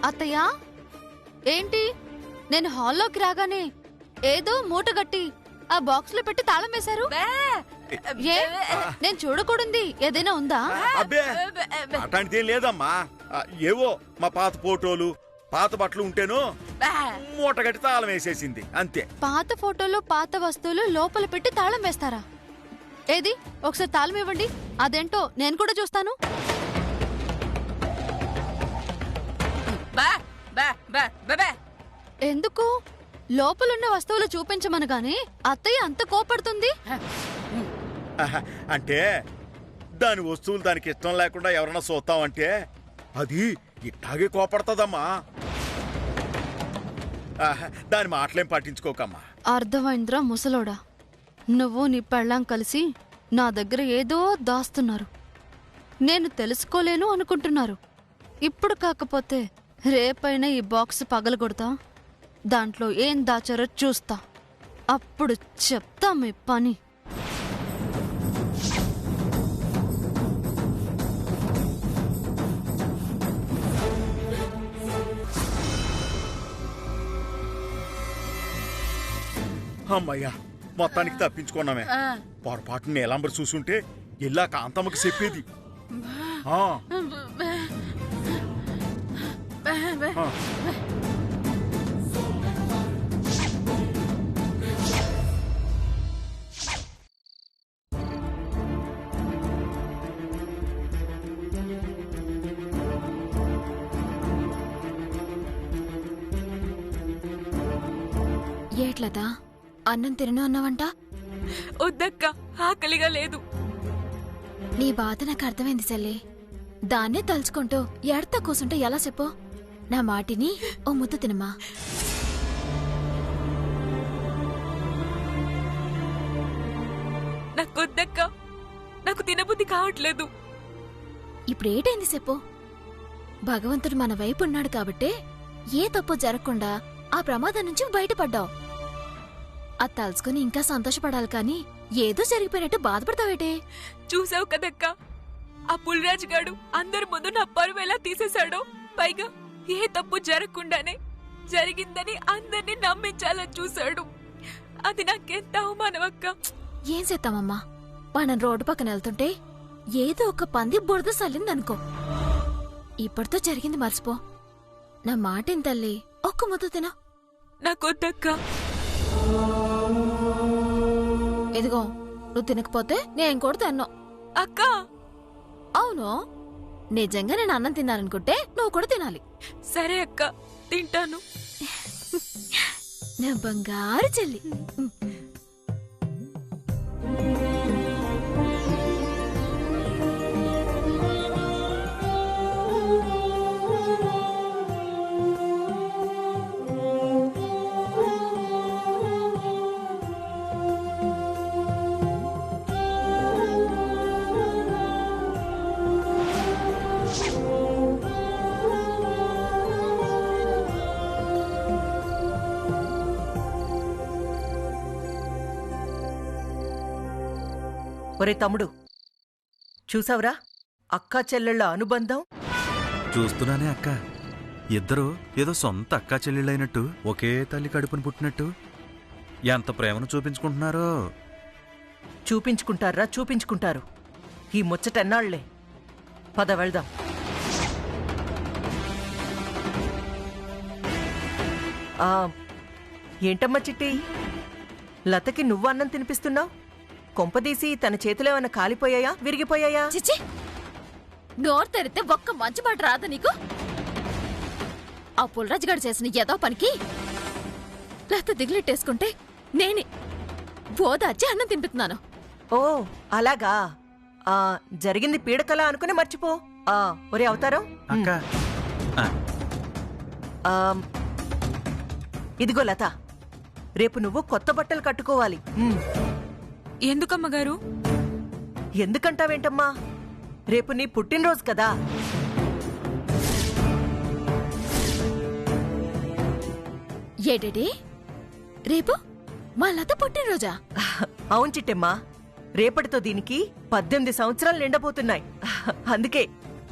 అత్తయ్య, ఏంటి నేను హాల్లోకి రాగానే ఏదో మూట గట్టి ఆ బాక్స్ లో పెట్టి తాళం వేశారు? ఏ నేను చూడకూడదు ఏదైనా ఉందా? అబ్బే అట్లాంటిది ఏం లేదమ్మా. ఏవో మా పాత ఫోటోలు పాత బట్టలు ఉంటేనో మూట గట్టి తాళం వేసేసింది అంతే. పాత ఫోటోలు పాత వస్తువులు లోపల పెట్టి తాళం వేస్తారా? ఏది ఒకసారి తాళం ఇవ్వండి, అదేంటో నేను కూడా చూస్తాను. ఎందుకు లోపలున్న వస్తువులు చూపించమనగానే అత్తయ్య అంత కోపడుతుంది? అంటే దాని వస్తువులు దానికి ఇష్టం లేకుండా ఎవరన్నా చూస్తామంటే అది ఇట్టాగే కోపడుతుందమ్మా. దాని మాటలేం పట్టించుకోకమ్మా. అర్థమైందిరా ముసలోడా, నువ్వు నీ పెళ్ళాం కలిసి నా దగ్గర ఏదో దాస్తున్నారు. నేను తెలుసుకోలేను అనుకుంటున్నారు. ఇప్పుడు కాకపోతే రేపైనా ఈ బాక్స్ పగలగొడతా, దాంట్లో ఏం దాచారో చూస్తా, అప్పుడు చెప్తా మీ పని. అమ్మయ్యా, మొత్తానికి తప్పించుకున్నామే. పొరపాటు నీలంబర్ చూసుంటే ఇలా కాంతమ్మకి చెప్పేది. ఏట్లదా అన్నం తినను అన్నావంట? వద్దక్క, ఆకలిగా లేదు. నీ బాధ నాకు అర్థమైంది సెల్లి. దాన్నే తలుచుకుంటూ ఎడతా కూసుంటే ఎలా చెప్పు? నా మాటిని ఓ ముద్ద తినమా. నాకొద్దక్క, నాకు తినబుద్ధి కావట్లేదు. ఇప్పుడేటైంది చెప్పు? భగవంతుడు మన వైపు ఉన్నాడు కాబట్టే ఏ తప్పు జరగకుండా ఆ ప్రమాదం నుంచి బయటపడ్డావు. అది తలుచుకుని ఇంకా సంతోషపడాలి కాని ఏదో జరిగిపోయినట్టు బాధపడతావేటే? చూసావు కదక్క, ఆ పుల్రాజు గాడు అందరి ముందు నా పరువు ఎలా తీసేశాడో. పైగా ఏ తప్పు జరగకుండానే జరిగిందని అందరినీ నమ్మించాలని చూశాడు. అది నాకెంత అవమానమక్క. ఏం చేద్దామమ్మా, మనం రోడ్డు పక్కన వెళ్తుంటే ఏదో ఒక పంది బురద సల్లిందనుకో, ఇప్పటితో జరిగింది మర్చిపో. నా మాటేం తల్లి, ఒక్క ముద్ద తిన. నాకొద్దక్క. ఇదిగో, నువ్వు తినకపోతే నేను కూడా తిన్నావు. అక్క, అవును, నిజంగా నేను అన్నం తిన్నాననుకుంటే నువ్వు కూడా తినాలి. సరే అక్క, తింటాను. నా బంగారు చెల్లి. ఒరే తమ్ముడు, చూసావురా అక్కా చెల్లెళ్ళ అనుబంధం? చూస్తున్నానే అక్క, ఇద్దరు ఏదో సొంత అక్కా చెల్లెళ్ళైనట్టు, ఒకే తల్లి కడుపును పుట్టినట్టు ఎంత ప్రేమను చూపించుకుంటున్నారో. చూపించుకుంటారా? చూపించుకుంటారు. ఈ ముచ్చటెన్నాళ్లే. పద వెళ్దాం. ఏంటమ్మా చిట్టి, లతకి నువ్వు అన్నం తినిపిస్తున్నావు? కొంపదీసి తన చేతులు ఏమన్నా కాలిపోయాయా, విరిగిపోయాయా? చిచ్చి, నోరు తెరితే ఒక్క మంచి మాట రాదా నీకు? ఆ పుల్రాజుగాడు చేసిన ఏదో పనికి లత దిగులెట్టేసుకుంటే నేనే బోదాచి అన్నం తింటున్నాను. ఓ అలాగా. జరిగింది పీడకలా అనుకుని మర్చిపో. ఒరే అవతారం, ఇదిగో లత, రేపు నువ్వు కొత్త బట్టలు కట్టుకోవాలి. ఎందుకమ్మగారు? ఎందుకంటావేంటమ్మా, రేపు నీ పుట్టినరోజు కదా. ఏడేడి, రేపు మా లత పుట్టినరోజా? అవును చిట్టమ్మా, రేపటితో దీనికి 18 సంవత్సరాలు నిండబోతున్నాయి. అందుకే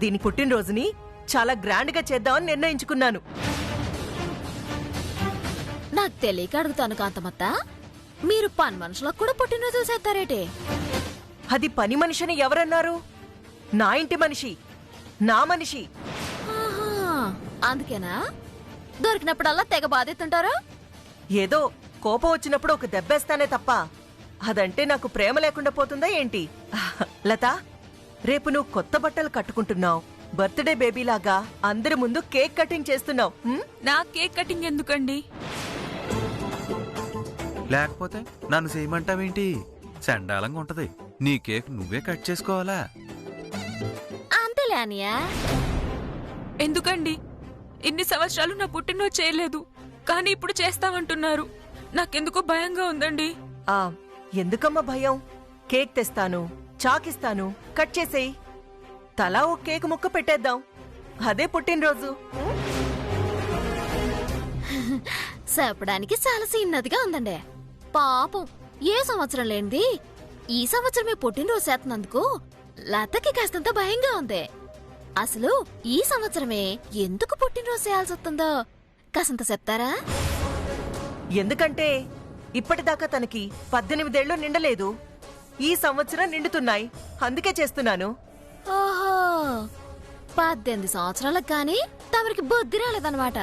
దీని పుట్టినరోజుని చాలా గ్రాండ్ గా చేద్దామని నిర్ణయించుకున్నాను. నాకు తెలియక అడుగుతాను కాంతమత్త, మీరు పని మనుషులకు కూడా పుట్టినరోజు చేస్తారేటే? అది పని మనిషిని ఎవరన్నారు? నా ఇంటి మనిషి, నా మనిషి. ఆహా, అందుకేనా దొరికినప్పుడల్లా తెగ బాధెత్తుంటారు? ఏదో కోపం వచ్చినప్పుడు ఒక దెబ్బేస్తానే తప్ప అదంటే నాకు ప్రేమ లేకుండా పోతుందా ఏంటి? లత, రేపు నువ్వు కొత్త బట్టలు కట్టుకుంటున్నావు. బర్త్డే బేబీలాగా అందరి ముందు కేక్ కటింగ్ చేస్తున్నావు. నా కేక్ కటింగ్ ఎందుకండి? లేకపోతే నన్ను చేయమంటావేంటి? చండాలంగా ఉంటది. నీ కేక్ నువ్వే కట్ చేసుకోవాలా? అంతేలే అనియా. ఎందుకండి? ఇన్ని సంవత్సరాలు నా పుట్టినరోజు చేయలేదు, కానీ ఇప్పుడు చేస్తామంటున్నారు. నాకెందుకో భయంగా ఉందండి. ఆ ఎందుకమ్మా భయం? కేక్ తెస్తాను, చాకిస్తాను, కట్ చేసేయి. తలా ఓ కేక్ ముక్క పెట్టేద్దాం. అదే పుట్టినరోజు. చెప్పడానికి చాలా చిన్నదిగా ఉందండి. పాపం ఏ సంవత్సరం లేనిది ఈ సంవత్సరమే పుట్టినరోజు చేస్తున్నందుకు లతకి కాస్తంత భయంగా ఉంది. అసలు ఈ సంవత్సరమే ఎందుకు పుట్టినరోజు చేయాల్సి వస్తుందో కాసంత చెప్తారా? ఎందుకంటే ఇప్పటిదాకా తనకి 18 ఏళ్ళు నిండలేదు. ఈ సంవత్సరం నిండుతున్నాయి, అందుకే చేస్తున్నాను. ఓహో, 18 సంవత్సరాలకు గాని తమరికి బుద్ధి రాలేదన్నమాట.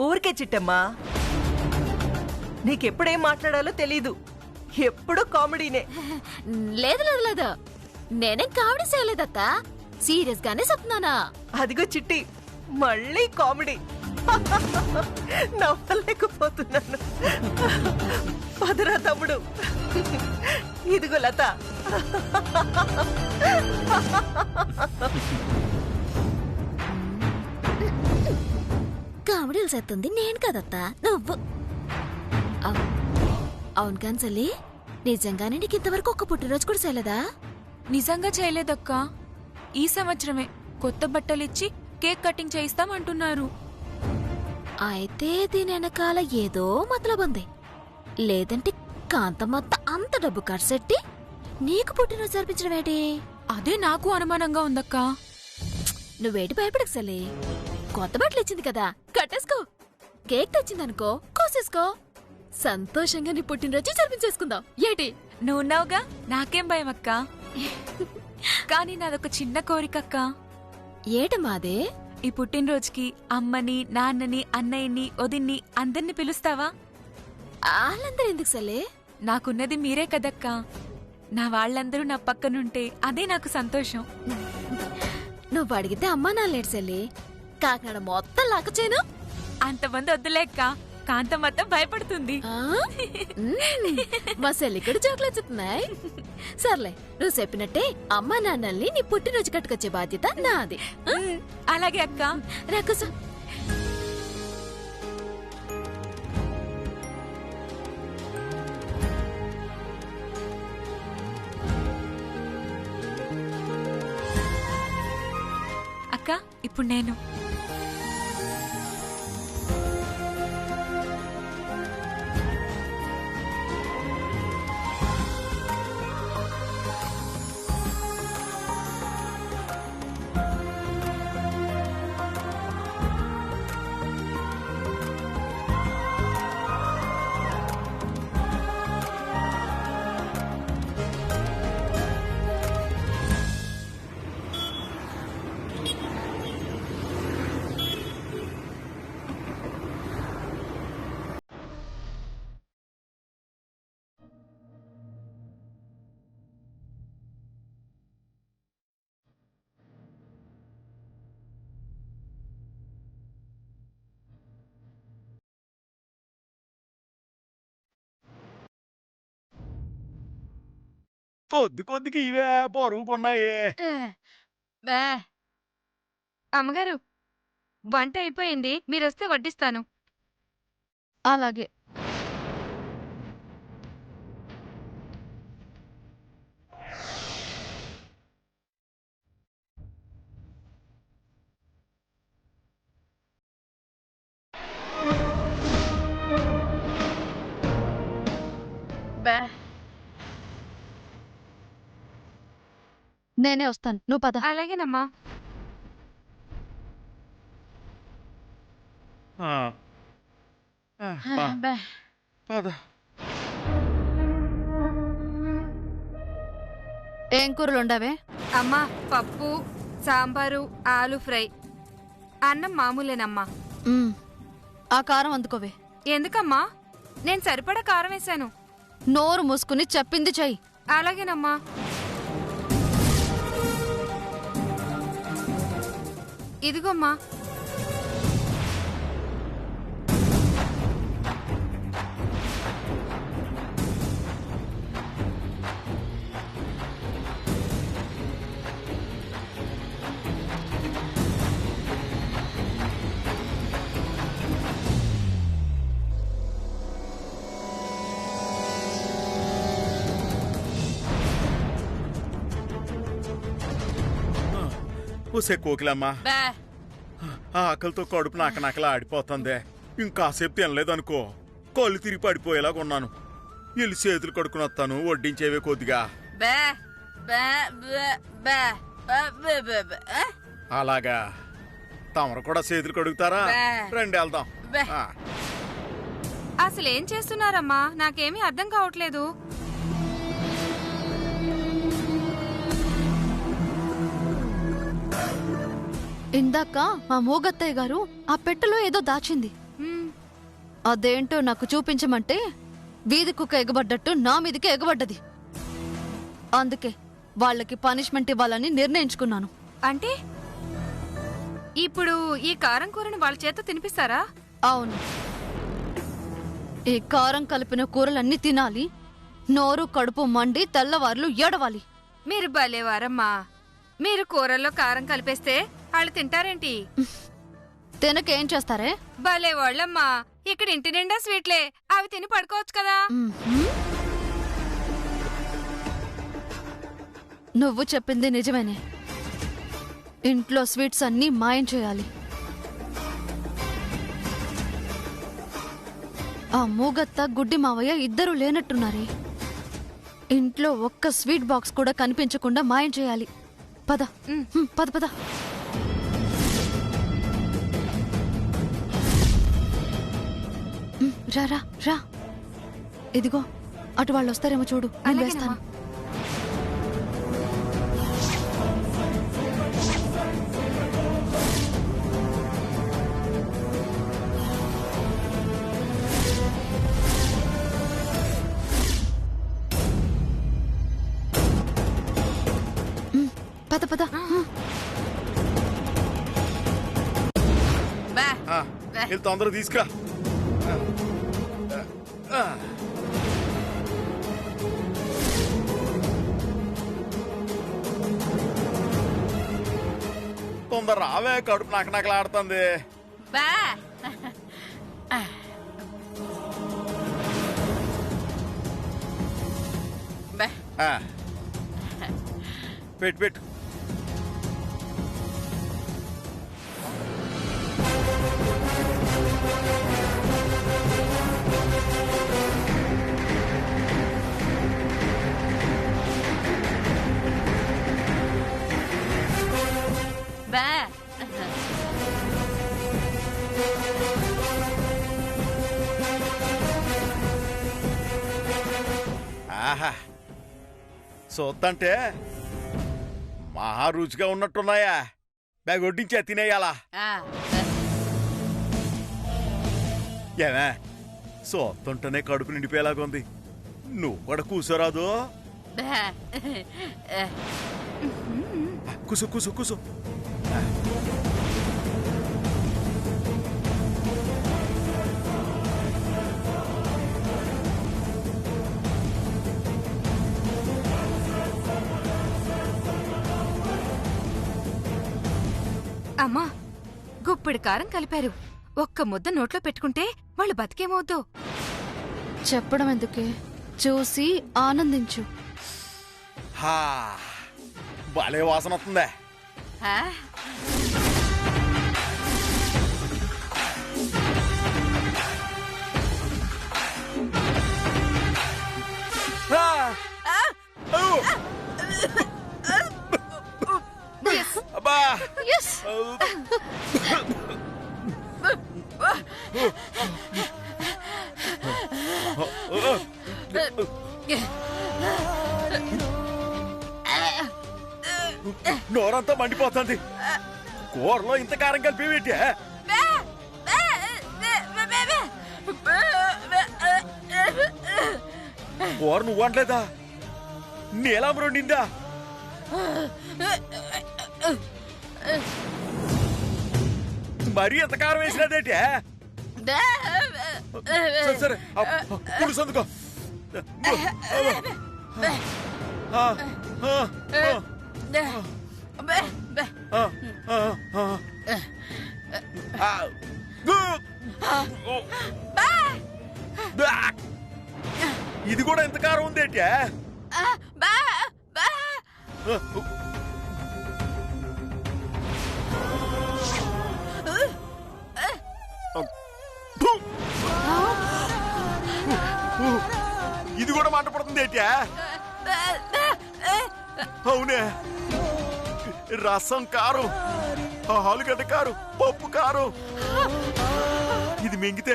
ఊరికే చిట్టమ్మా, నీకెప్పుడేం మాట్లాడాలో తెలీదు. ఎప్పుడు కామెడీనే. లేదు లేదు లేదు, నేనేం కామెడీ చేయలేదత్తా, సీరియస్ గానే చెప్తున్నానా. అదిగో చిట్టి, మళ్ళీ కామెడీ. నవ్వలేకపోతున్నాను. పదరా తమ్ముడు. ఇదిగో లత. కామెడీలు చేస్తుంది నేను కదత్తా, నువ్వు. అవును కాన్సల్లి, నిజంగానే నీకు ఇంతవరకు ఒక్క పుట్టినరోజు కూడా చేయలేదా? నిజంగా చేయలేదక్కా. ఈ సంవత్సరమే కొత్త బట్టలిచ్చి కేక్ కటింగ్ చేయిస్తామంటున్నారు. అయితే దీని వెనకాల ఏదో మతలబ్ ఉంది. లేదంటే కాంతమత్త అంత డబ్బు ఖర్చెట్టి నీకు పుట్టినరోజు జరిపించడం ఏంటి? అదే నాకు అనుమానంగా ఉందక్కా. నువ్వేటి భయపడకు సలే, కొత్త బట్టలు ఇచ్చింది కదా, కట్టేసుకో. కేక్ తెచ్చిందనుకో, కోసేసుకో. సంతోషంగా నీ పుట్టినరోజు జరిపించేసుకుందాం ఏంటి? నువ్వున్నావుగా, నాకేం భయం అక్కా. కానీ నాదొక చిన్న కోరికక్కా. ఏటమాదే? ఈ పుట్టినరోజుకి అమ్మని, నాన్నని, అన్నయ్యని, వదిన్ని అందరినీ పిలుస్తావా? వాళ్ళందరూ ఎందుకు సలే? నాకున్నది మీరే కదక్కా. నా వాళ్ళందరూ నా పక్కనుంటే అదే నాకు సంతోషం. నువ్వు అడిగితే అమ్మా నాన్నేడు సలే, కాకినాడ మొత్తం లాకచేను. అంతమంది వద్దులేక్క, కాంతమత్త భయపడుతుంది. మా సెల్లికడు చాక్లెట్స్ ఇస్తున్నాయి. సర్లే, నువ్వు చెప్పినట్టే అమ్మా నాన్నల్ని నీ పుట్టినరోజు కట్టుకొచ్చే బాధ్యత నాది. అలాగే అక్క. రాకుసా. అక్క, ఇప్పుడు నేను కొద్ది కొద్దికి ఇవే పొరుగుకున్నాయి. అమ్మగారు, వంట అయిపోయింది, మీరొస్తే వడ్డిస్తాను. అలాగే. నేనే వస్తాను, నువ్వు పద. అలాగేనమ్మా. పద. ఏం కూరలు ఉండవే? అమ్మా, పప్పు, సాంబారు, ఆలు ఫ్రై. అన్నం మామూలేనమ్మా. ఆ కారం అందుకోవే. ఎందుకమ్మా? నేను సరిపడా కారం వేశాను. నోరు మూసుకుని చెప్పింది చెయ్యి. అలాగేనమ్మా. ఇదిగోమ్మా. ఊసే కోకిలమ్మా, ఆ ఆకలితో కడుపు నకలా ఆడిపోతుంది. ఇంకాసేపు తినలేదనుకో కళ్ళు తిరిగి పడిపోయేలాగా ఉన్నాను. వెళ్ళి చేతులు కడుక్కుని వస్తాను, వడ్డించేవే కొద్దిగా. అలాగా, తమరు కూడా చేతులు కడుగుతారా? రండి వెళ్దాం. అసలేం చేస్తున్నారమ్మా? నాకేమీ అర్థం కావట్లేదు. ఇందాక మా మూగత్తయ్య గారు ఆ పెట్టెలో ఏదో దాచింది. అదేంటో నాకు చూపించమంటే వీధి కుక్క ఎగబడ్డట్టు నా మీదకి ఎగబడ్డది. అందుకే వాళ్ళకి పనిష్మెంట్ ఇవ్వాలని నిర్ణయించుకున్నాను. అంటే ఇప్పుడు ఈ కారం కూరని వాళ్ళ చేత తినిపిస్తారా? అవును, ఈ కారం కలిపిన కూరలన్నీ తినాలి, నోరు కడుపు మండి తెల్లవార్లు ఏడవాలి. మీరు భలేవారమ్మా. మీరు కూరల్లో కారం కలిపేస్తే వాళ్ళు తింటారేంటి? తినకేం చేస్తారే? భలే వాళ్ళమ్మా. ఇక్కడ ఇంటి నిండా స్వీట్లే, అవి తిని పడుకోవచ్చు కదా. నువ్వు చెప్పింది నిజమేనే. ఇంట్లో స్వీట్స్ అన్నీ మాయం చేయాలి. ఆ మూగత్త గుడ్డి మావయ్య ఇద్దరూ లేనట్టున్నారే. ఇంట్లో ఒక్క స్వీట్ బాక్స్ కూడా కనిపించకుండా మాయం చేయాలి. పద పద పద. రా రా రా. ఇదిగో అటు వాళ్ళు వస్తారేమో చూడు, నేను వేస్తాను. పద పద. తొందరగా తీసుకురా. తొందర రావే, కడుపు నకలాడుతుంది. పెట్టు పెట్టు. ఆహా, చూద్దంటే మహా రుచిగా ఉన్నట్టున్నాయా. బ్యాగ్ వడ్డించే తినేయాలా? ఏమే, చూస్తుంటేనే కడుపు నిండిపోయేలాగుంది. నువ్వు కూడా కూసోరాదు? కూసు కూసు కూసు. అమ్మా, గుప్పిడి కారం కలిపారు. ఒక్క ముద్ద నోట్లో పెట్టుకుంటే వాళ్ళు బతికేమవుద్దు. చెప్పడం ఎందుకే, చూసి ఆనందించు. భలే వాసన వస్తుందే. ఎస్ నోరంతా మండిపోతుంది. కూరలో ఇంత కారం కలిపి పెట్టా. కూర నువ్వు వండలేదా? నీలం వండిందా? మరీ ఎంత కారం వేసినదేంటే? సరే పులుసు అందుకో. ఇది కూడా ఎంత కారం ఉందేంటే? ఇది కూడా మంట పడుతుంది ఏంటి? అవునే, రసం కారం, ఆలుగడ్డ కారం, పప్పు కారం. ఇది మింగితే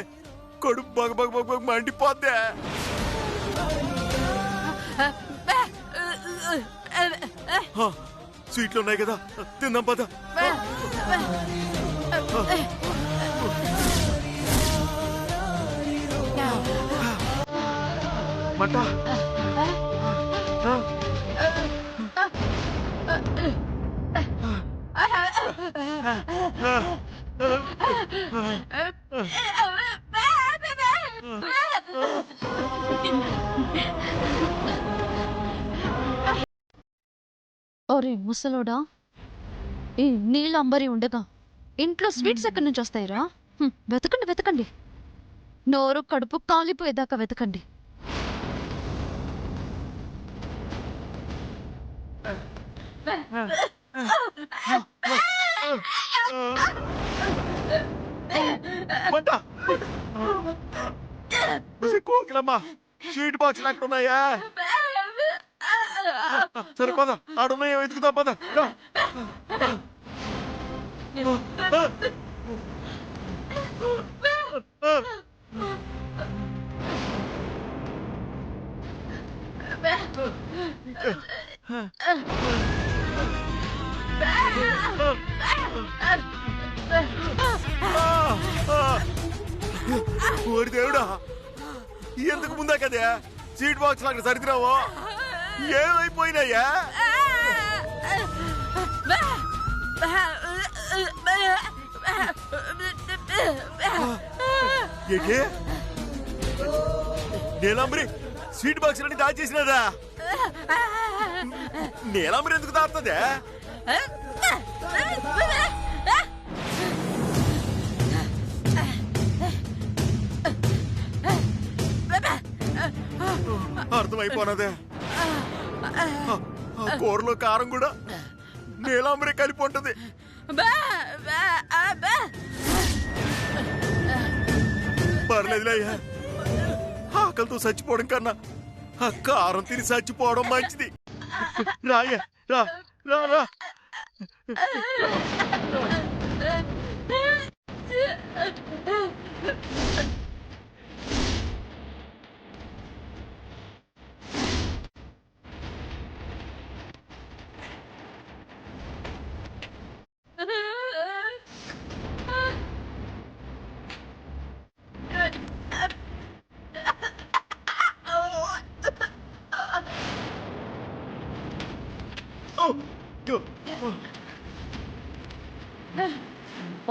కడుపు బగ బగ బగ బగ మండిపోద్దే. స్వీట్లు ఉన్నాయి కదా, తిందాం పద. మంట ఒరే ముసలోడా, ఈ నీళ్ళ అంబరి ఉండగా ఇంట్లో స్వీట్స్ ఎక్కడి నుంచి వస్తాయిరా? వెతకండి వెతకండి, నోరు కడుపు కాలిపోయేదాకా వెతకండి. కోకిలమ్మా, స్వీట్ బాక్స్ ఎక్కడున్నాయా? సరే పద, ఆడున్నాయో వెతుకుతా పద. ఓరి దేవుడా, ఎందుకు ముందా కదే సీట్ బాక్స్ అక్కడ సరిదిరావో? ఏమైపోయినాయా? ఏంటి నీలాంబరి స్వీట్ బాక్స్ అన్ని దాచేసినదా? నీలాంబరి ఎందుకు దాస్తుంది? అర్థమైపోనదే, కూరలో కారం కూడా నీలాంబరి కలిపి ఉంటది. పర్లేదులేయ్యా, ఆకలితో చచ్చిపోవడం కన్నా ఆ కారం తిని చచ్చిపోవడం మంచిది. రాయ్యా, రా రా రా.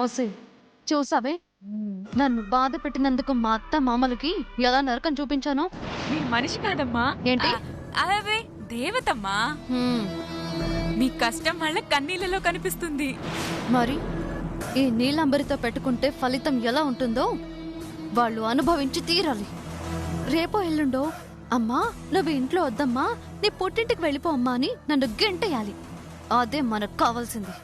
ఓసే, చూసావే నన్ను బాధ పెట్టినందుకు మా అత్త మామలకి ఎలా నరకం చూపించాను? మీ మనిషి కాదమ్మా. ఏంటి? అవే దేవతమ్మా. మీ కష్టం వాళ్ళ కన్నీళ్ళలో కనిపిస్తుంది. మరి ఈ నీలంబరితో పెట్టుకుంటే ఫలితం ఎలా ఉంటుందో వాళ్ళు అనుభవించి తీరాలి. రేపో ఎల్లుండో అమ్మా నువ్వు ఇంట్లో వద్దమ్మా, నీ పుట్టింటికి వెళ్ళిపో అమ్మా అని నన్ను గెంటేయాలి. అదే మనకు కావాల్సింది.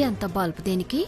ఎంత బల్బు దేనికి?